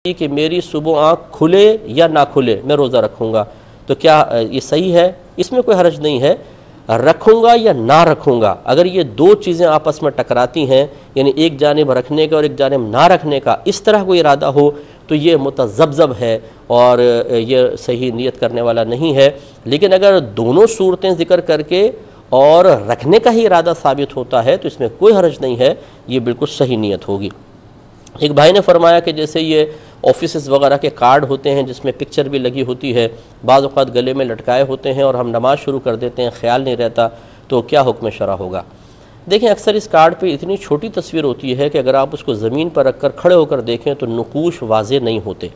کہ میری صبح آنکھ کھلے یا نہ کھلے میں روزہ رکھوں گا، تو کیا یہ صحیح ہے؟ اس میں کوئی حرج نہیں ہے، رکھوں گا یا نہ رکھوں گا۔ اگر یہ دو چیزیں آپس میں ٹکراتی ہیں، یعنی ایک جانب رکھنے کا اور ایک جانب نہ رکھنے کا، اس طرح کوئی ارادہ ہو تو یہ متذبذب ہے اور یہ صحیح نیت کرنے والا نہیں ہے۔ لیکن اگر دونوں صورتیں ذکر کر کے اور رکھنے کا ہی ارادہ ثابت ہوتا ہے تو اس میں کوئی حرج نہیں ہے، یہ بالکل صحیح نیت ہوگی۔ ایک بھائی نے فرمایا کہ جیسے یہ آفیسز وغیرہ کے کارڈ ہوتے ہیں جس میں پکچر بھی لگی ہوتی ہے، بعض اوقات گلے میں لٹکائے ہوتے ہیں اور ہم نماز شروع کر دیتے ہیں، خیال نہیں رہتا، تو کیا حکم شرع ہوگا؟ دیکھیں اکثر اس کارڈ پہ اتنی چھوٹی تصویر ہوتی ہے کہ اگر آپ اس کو زمین پر رکھ کر کھڑے ہو کر دیکھیں تو نقوش واضح نہیں ہوتے،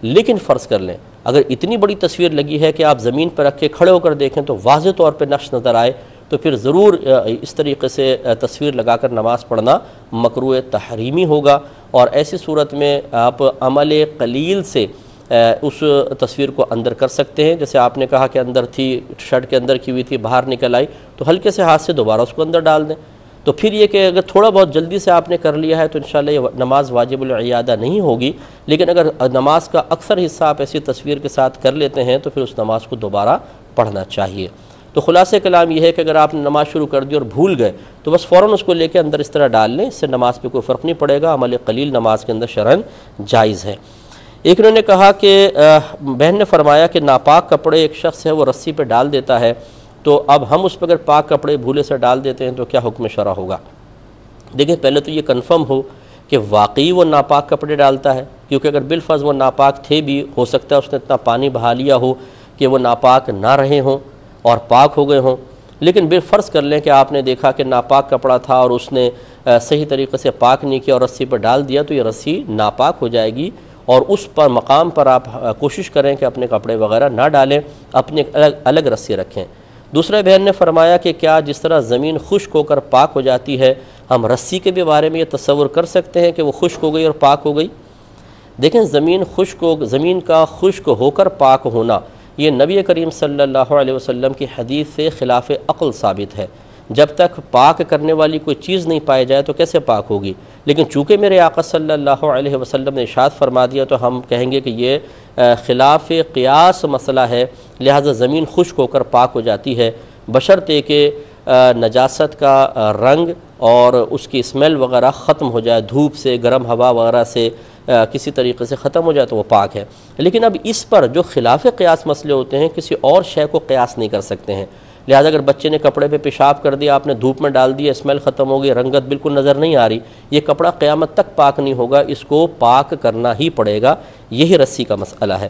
لیکن فرض کر لیں اگر اتنی بڑی تصویر لگی ہے کہ آپ زمین پر رکھ کے کھڑے ہو کر دیکھیں تو واضح طور پہ نقش نظر آئے، تو پھر ضرور اس طریقے سے تصویر لگا کر نماز پڑھنا مکروہ تحریمی ہوگا، اور ایسی صورت میں آپ عمل قلیل سے اس تصویر کو اندر کر سکتے ہیں۔ جیسے آپ نے کہا کہ اندر تھی، شرٹ کے اندر کی ہوئی تھی، باہر نکل آئی، تو ہلکے سے ہاتھ سے دوبارہ اس کو اندر ڈال دیں۔ تو پھر یہ کہ اگر تھوڑا بہت جلدی سے آپ نے کر لیا ہے تو انشاءاللہ یہ نماز واجب العیادہ نہیں ہوگی، لیکن اگر نماز کا اکثر حصہ آپ ایسی تصویر کے ساتھ کر لیتے ہیں تو پھر اس نماز کو دوبارہ پڑھنا چاہیے۔ تو خلاصہ کلام یہ ہے کہ اگر آپ نے نماز شروع کر دی اور بھول گئے تو بس فوراً اس کو لے کے اندر اس طرح ڈال لیں، اس سے نماز پہ کوئی فرق نہیں پڑے گا، عمل قلیل نماز کے اندر شرعاً جائز ہے۔ ایک انہوں نے کہا کہ بہن نے فرمایا کہ ناپاک کپڑے ایک شخص ہے وہ رسی پہ ڈال دیتا ہے، تو اب ہم اس پہ اگر پاک کپڑے بھولے سے ڈال دیتے ہیں تو کیا حکم شرع ہوگا؟ دیکھیں پہلے تو یہ کنفرم ہو کہ واقعی وہ ناپاک کپڑے ڈالتا ہے، کیونکہ اگر بالفرض وہ ناپاک تھے بھی، ہو سکتا ہے اس نے اتنا پانی بہا لیا ہو کہ وہ ناپاک نہ رہے ہوں اور پاک ہو گئے ہوں، لیکن بالفرض کر لیں کہ آپ نے دیکھا کہ ناپاک کپڑا تھا اور اس نے صحیح طریقے سے پاک نہیں کیا اور رسی پر ڈال دیا، تو یہ رسی ناپاک ہو جائے گی، اور اس پر مقام پر آپ کوشش کریں کہ اپنے کپڑے وغیرہ نہ ڈالیں، اپنے الگ رسی رکھیں۔ دوسرے بہن نے فرمایا کہ کیا جس طرح زمین خشک ہو کر پاک ہو جاتی ہے، ہم رسی کے بھی بارے میں یہ تصور کر سکتے ہیں کہ وہ خشک ہو گئی اور پاک ہو گئی؟ دیکھیں زمین کا خشک ہو کر پاک ہونا یہ نبی کریم صلی اللہ علیہ وسلم کی حدیث سے خلاف عقل ثابت ہے۔ جب تک پاک کرنے والی کوئی چیز نہیں پائی جائے تو کیسے پاک ہوگی؟ لیکن چونکہ میرے آقا صلی اللہ علیہ وسلم نے ارشاد فرما دیا تو ہم کہیں گے کہ یہ خلاف قیاس مسئلہ ہے، لہذا زمین خشک ہو کر پاک ہو جاتی ہے، بشرطے کہ نجاست کا رنگ اور اس کی اسمیل وغیرہ ختم ہو جائے، دھوپ سے، گرم ہوا وغیرہ سے کسی طریقے سے ختم ہو جائے تو وہ پاک ہے۔ لیکن اب اس پر جو خلاف قیاس مسئلے ہوتے ہیں کسی اور شے کو قیاس نہیں کر سکتے ہیں، لہذا اگر بچے نے کپڑے پہ پیشاب کر دیا، آپ نے دھوپ میں ڈال دیا، اسمیل ختم ہو گئی، رنگت بالکل نظر نہیں آ رہی، یہ کپڑا قیامت تک پاک نہیں ہوگا، اس کو پاک کرنا ہی پڑے گا، یہی رسی کا مسئلہ ہے۔